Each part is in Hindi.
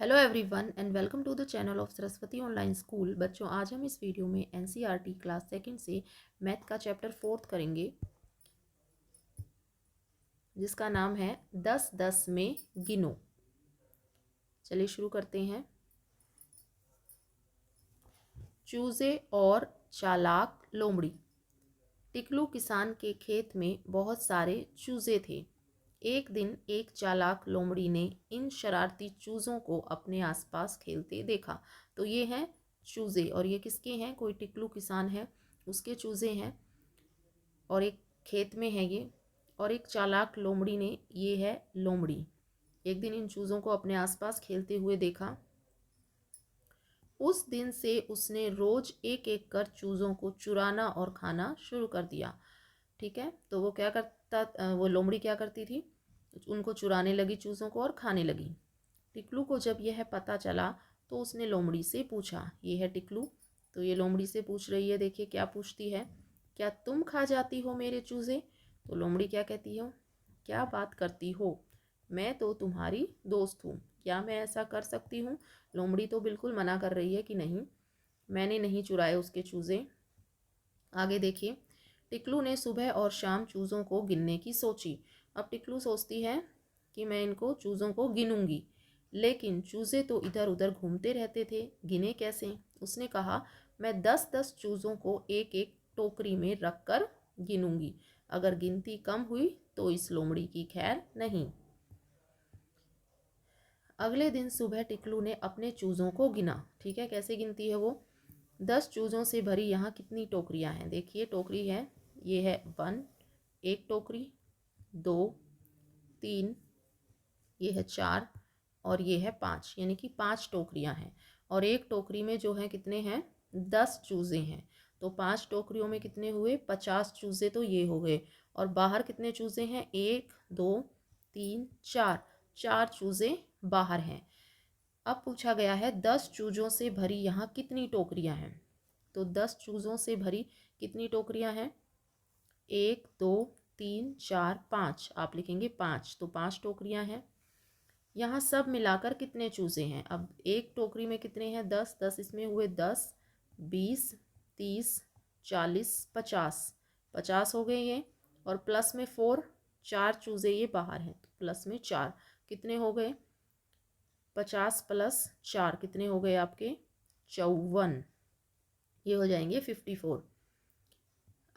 Hello everyone and welcome to the channel of Saraswati online school. बच्चों, आज हम इस वीडियो में एनसीईआरटी क्लास सेकंड से मैथ का चैप्टर 4 करेंगे, जिसका नाम है 10-10 में गिनो। चलिए शुरू करते हैं। चूजे और चालाक लोमड़ी। टिकलू किसान के खेत में बहुत सारे चूजे थे। एक दिन एक चालाक लोमड़ी ने इन शरारती चूज़ों को अपने आसपास खेलते देखा। तो ये हैं चूज़े, और ये किसके हैं? कोई टिकलू किसान है, उसके चूज़े हैं, और एक खेत में है ये। और एक चालाक लोमड़ी ने, ये है लोमड़ी, एक दिन इन चूज़ों को अपने आसपास खेलते हुए देखा। उस दिन से उसने रोज एक एक कर चूज़ों को चुराना और खाना शुरू कर दिया। ठीक है, तो वो क्या करता, वो लोमड़ी क्या करती थी? उनको चुराने लगी चूज़ों को और खाने लगी। टिकलू को जब यह पता चला तो उसने लोमड़ी से पूछा। ये है टिकलू, तो ये लोमड़ी से पूछ रही है। देखिए क्या पूछती है, क्या तुम खा जाती हो मेरे चूज़े? तो लोमड़ी क्या कहती हो, क्या बात करती हो, मैं तो तुम्हारी दोस्त हूँ, क्या मैं ऐसा कर सकती हूँ? लोमड़ी तो बिल्कुल मना कर रही है कि नहीं, मैंने नहीं चुराए उसके चूज़े। आगे देखिए, टिकलू ने सुबह और शाम चूज़ों को गिनने की सोची। अब टिकलू सोचती है कि मैं इनको चूज़ों को गिनूंगी, लेकिन चूज़े तो इधर उधर घूमते रहते थे, गिने कैसे? उसने कहा, मैं 10-10 चूज़ों को एक एक टोकरी में रख कर गिनूंगी। अगर गिनती कम हुई तो इस लोमड़ी की खैर नहीं। अगले दिन सुबह टिकलू ने अपने चूज़ों को गिना। ठीक है, कैसे गिनती है वो? 10 चूज़ों से भरी यहाँ कितनी टोकरियाँ हैं? देखिए टोकरी है, ये है 1, एक टोकरी, 2, 3, ये है 4, और ये है 5, यानी कि 5 टोकरियाँ हैं। और एक टोकरी में जो है कितने हैं? 10 चूज़े हैं। तो 5 टोकरियों में कितने हुए? 50 चूज़े तो ये हो गए। और बाहर कितने चूज़े हैं? 1, 2, 3, 4, 4 चूज़े बाहर हैं। अब पूछा गया है 10 चूज़ों से भरी यहाँ कितनी टोकरियाँ हैं? तो 10 चूज़ों से भरी कितनी टोकरियाँ हैं? 1, 2, 3, 4, 5। आप लिखेंगे 5, तो 5 टोकरियाँ हैं। यहाँ सब मिलाकर कितने चूज़े हैं? अब एक टोकरी में कितने हैं? 10, 10 इसमें हुए 10, 20, 30, 40, 50, 50 हो गए ये। और प्लस में 4, 4 चूज़े ये बाहर हैं, तो प्लस में 4 कितने हो गए? 50 प्लस 4 कितने हो गए आपके? 54, ये हो जाएंगे 54।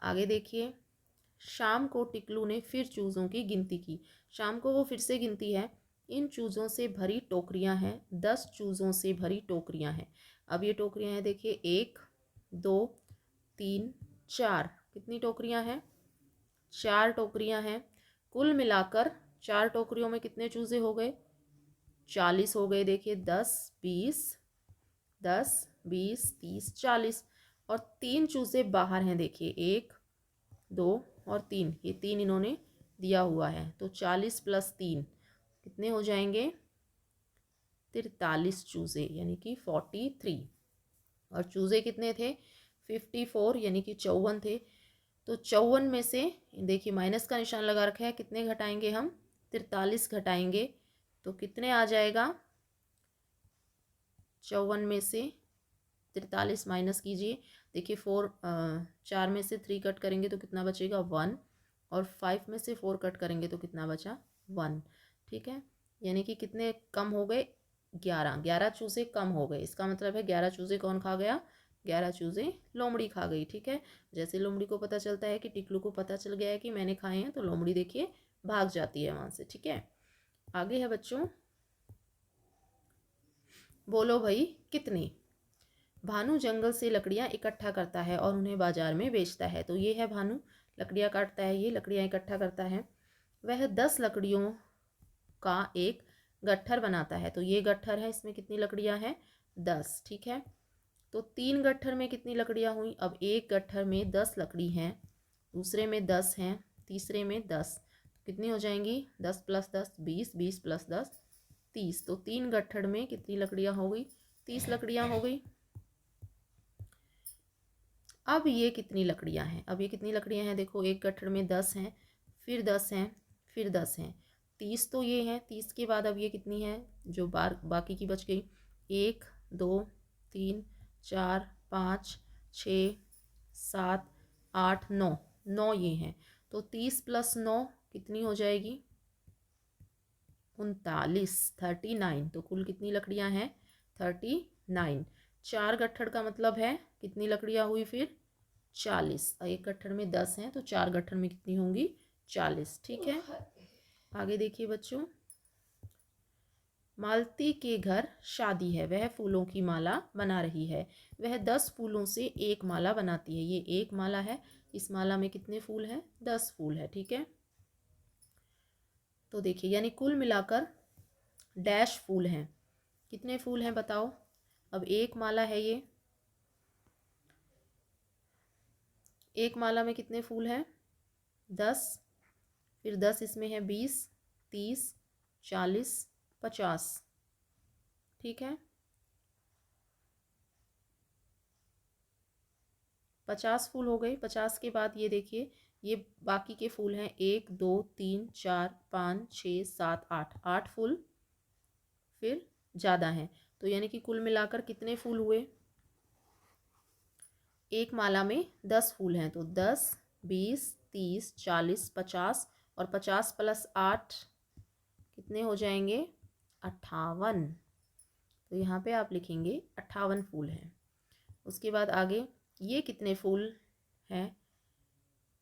आगे देखिए, शाम को टिकलू ने फिर चूज़ों की गिनती की। शाम को वो फिर से गिनती है। इन चूज़ों से भरी टोकरियां हैं, 10 चूज़ों से भरी टोकरियां हैं। अब ये टोकरियां हैं, देखिए 1, 2, 3, 4, कितनी टोकरियां हैं? 4 टोकरियां हैं। कुल मिलाकर 4 टोकरियों में कितने चूज़े हो गए? 40 हो गए। देखिए 10, 20, 10, 20, 30, 40। और 3 चूज़े बाहर हैं, देखिए 1, 2 और 3, ये 3 इन्होंने दिया हुआ है। तो 40 प्लस 3 कितने हो जाएंगे? 43 चूज़े, यानी कि 43। और चूज़े कितने थे? 54, यानी कि 54 थे। तो 54 में से देखिए माइनस का निशान लगा रखा है, कितने घटाएंगे हम? 43 घटाएंगे तो कितने आ जाएगा? 54 में से 43 माइनस कीजिए। देखिए 4 में से 3 कट करेंगे तो कितना बचेगा? 1। और 5 में से 4 कट करेंगे तो कितना बचा? 1। ठीक है, यानी कि कितने कम हो गए? 11, 11 चूज़े कम हो गए। इसका मतलब है 11 चूज़े कौन खा गया? 11 चूज़े लोमड़ी खा गई। ठीक है, जैसे लोमड़ी को पता चलता है कि टिकलू को पता चल गया है कि मैंने खाए हैं, तो लोमड़ी देखिए भाग जाती है वहाँ से। ठीक है, आगे है बच्चों, बोलो भाई कितनी। भानु जंगल से लकड़ियाँ इकट्ठा करता है और उन्हें बाजार में बेचता है। तो ये है भानु, लकड़ियाँ काटता है, ये लकड़ियाँ इकट्ठा करता है। वह 10 लकड़ियों का एक गट्ठर बनाता है। तो ये गट्ठर है, इसमें कितनी लकड़ियाँ हैं? 10। ठीक है, तो 3 गट्ठर में कितनी लकड़ियाँ हुई? अब एक गट्ठर में 10 लकड़ी हैं, दूसरे में 10 हैं, तीसरे में 10, तो कितनी हो जाएंगी? 10 प्लस 10 20, 20 प्लस 10 30। तो 3 गट्ठर में कितनी लकड़ियाँ हो गई? 30 लकड़ियाँ हो गई। अब ये कितनी लकड़ियाँ हैं? अब ये कितनी लकड़ियाँ हैं? देखो एक गट्ठर में 10 हैं, फिर 10 हैं, फिर 10 हैं, 30 तो ये है, 30 के बाद अब ये कितनी है जो बाकी की बच गई, 1 2 3 4 5 6 7 8 9, 9 ये हैं। तो 30 + 9 कितनी हो जाएगी, 39, 39। तो कुल कितनी लकड़ियां हैं, 39। 4 गट्ठर का मतलब है कितनी लकड़ियां हुई फिर, 40। एक गट्ठर में 10 हैं तो 4 गट्ठर में कितनी होंगी, 40। ठीक है, आगे देखिए बच्चों। मालती के घर शादी है, वह फूलों की माला बना रही है। वह 10 फूलों से एक माला बनाती है। ये एक माला है, इस माला में कितने फूल हैं, 10 फूल है। ठीक है, तो देखिए यानी कुल मिलाकर डैश फूल हैं। कितने फूल हैं बताओ। अब एक माला है ये, एक माला में कितने फूल हैं, 10। फिर 10 इसमें है, 20 30 40 50। ठीक है, 50 फूल हो गए। 50 के बाद ये देखिए, ये बाकी के फूल हैं, 1 2 3 4 5 6 7 8, 8 फूल फिर ज़्यादा हैं। तो यानी कि कुल मिलाकर कितने फूल हुए, एक माला में 10 फूल हैं तो 10 20 30 40 50, और 50 + 8 कितने हो जाएंगे, 58। तो यहाँ पे आप लिखेंगे 58 फूल हैं। उसके बाद आगे ये कितने फूल हैं,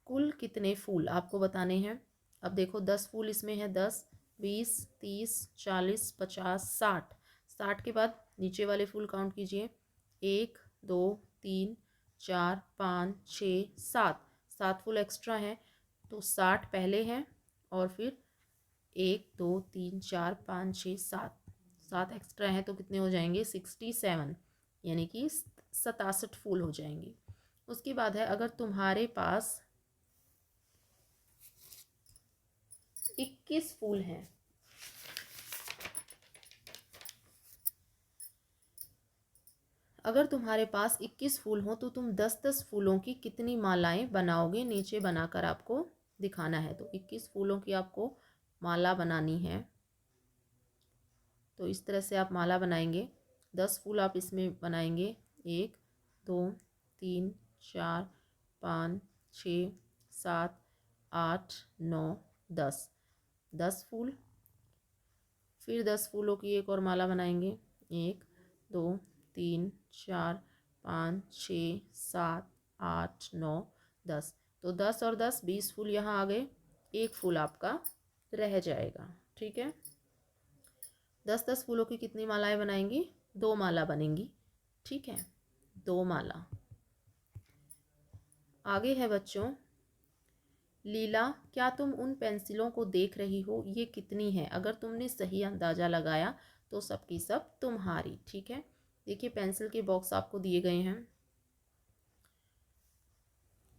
कुल कितने फूल आपको बताने हैं। अब देखो 10 फूल इसमें है, 10 20 30 40 50 60। 60 के बाद नीचे वाले फूल काउंट कीजिए, 1 2 3 4 5 6 7, 7 फूल एक्स्ट्रा हैं। तो 60 पहले हैं और फिर 1 2 3 4 5 6 7, 7 एक्स्ट्रा हैं तो कितने हो जाएंगे, 67, यानी कि 67 फूल हो जाएंगे। उसके बाद है, अगर तुम्हारे पास 21 फूल हैं, अगर तुम्हारे पास 21 फूल हो तो तुम 10-10 फूलों की कितनी मालाएं बनाओगे, नीचे बनाकर आपको दिखाना है। तो 21 फूलों की आपको माला बनानी है, तो इस तरह से आप माला बनाएंगे। 10 फूल आप इसमें बनाएंगे, 1 2 3 4 5 6 7 8 9 10, 10 फूल। फिर 10 फूलों की एक और माला बनाएंगे, 1 2 3 4 5 6 7 8 9 10। तो 10 और 10 20 फूल यहाँ आ गए, एक फूल आपका रह जाएगा। ठीक है, 10-10 फूलों की कितनी मालाएं बनाएंगी, 2 माला बनेंगी। ठीक है, 2 माला। आगे है बच्चों, लीला क्या तुम उन पेंसिलों को देख रही हो, ये कितनी है। अगर तुमने सही अंदाज़ा लगाया तो सब की सब तुम्हारी। ठीक है, देखिए पेंसिल के बॉक्स आपको दिए गए हैं।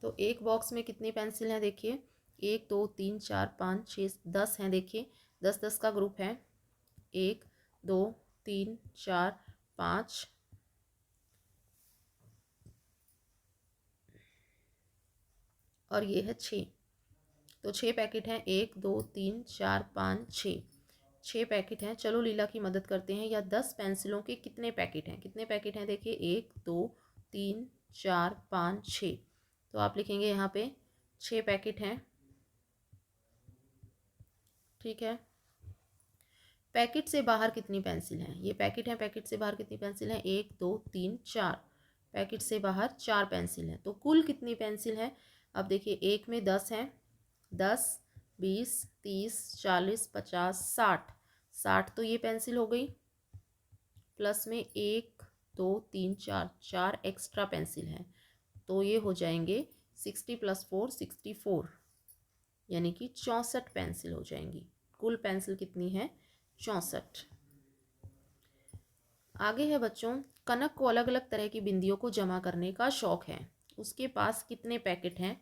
तो एक बॉक्स में कितनी पेंसिल हैं, देखिए 1 2 3 4 5 6 10 हैं। देखिए 10-10 का ग्रुप है, 1 2 3 4 5 और ये है 6। तो 6 पैकेट हैं, 1 2 3 4 5 6, 6 पैकेट हैं। चलो लीला की मदद करते हैं, या 10 पेंसिलों के कितने पैकेट हैं, कितने पैकेट हैं, देखिए 1 2 3 4 5 6। तो आप लिखेंगे यहाँ पे 6 पैकेट हैं। ठीक है, पैकेट से बाहर कितनी पेंसिल हैं, ये पैकेट हैं, पैकेट से बाहर कितनी पेंसिल हैं, 1 2 3 4, पैकेट से बाहर 4 पेंसिल हैं। तो कुल कितनी पेंसिल हैं, अब देखिए एक में 10 हैं, 10 20 30 40 50 60, 60 तो ये पेंसिल हो गई, प्लस में 1 2 3 4, 4 एक्स्ट्रा पेंसिल हैं। तो ये हो जाएंगे 60 + 4 64, यानी कि 64 पेंसिल हो जाएंगी। कुल पेंसिल कितनी है, 64। आगे है बच्चों, कनक को अलग अलग तरह की बिंदियों को जमा करने का शौक है, उसके पास कितने पैकेट हैं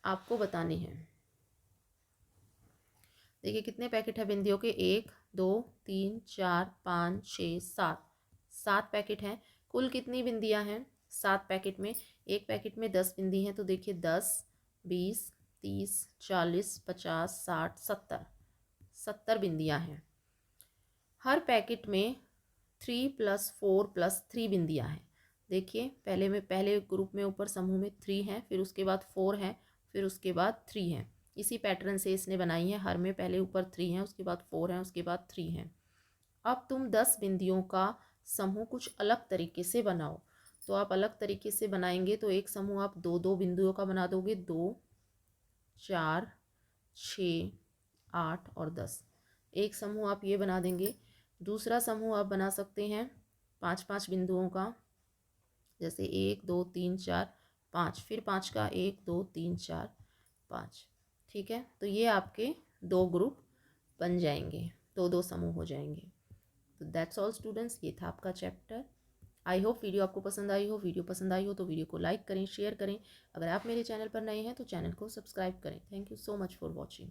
आपको बताने हैं। देखिए कितने पैकेट है बिंदियों के, 1 2 3 4 5 6 7, 7 पैकेट हैं। कुल कितनी बिंदियां हैं, 7 पैकेट में, एक पैकेट में 10 बिंदी हैं। तो देखिए 10 20 30 40 50 60 70, 70 बिंदियाँ हैं। हर पैकेट में 3 + 4 + 3 बिंदियाँ हैं। देखिए पहले ग्रुप में ऊपर समूह में 3 हैं, फिर उसके बाद 4 हैं, फिर उसके बाद 3 हैं। इसी पैटर्न से इसने बनाई है। हर में पहले ऊपर 3 हैं, उसके बाद 4 हैं, उसके बाद 3 हैं। अब तुम 10 बिंदियों का समूह कुछ अलग तरीके से बनाओ। तो आप अलग तरीके से बनाएंगे तो एक समूह आप 2-2 बिंदुओं का बना दोगे, 2, 4, 6, 8 और 10। एक समूह आप ये बना देंगे। दूसरा समूह आप बना सकते हैं 5-5 बिंदुओं का, जैसे 1, 2, 3, 4, 5, फिर 5 का 1, 2, 3, 4, 5। ठीक है, तो ये आपके 2 ग्रुप बन जाएंगे, 2-2 समूह हो जाएंगे। तो दैट्स ऑल स्टूडेंट्स, ये था आपका चैप्टर। आई होप वीडियो आपको पसंद आई हो। वीडियो पसंद आई हो तो वीडियो को लाइक करें, शेयर करें। अगर आप मेरे चैनल पर नए हैं तो चैनल को सब्सक्राइब करें। Thank you so much for watching.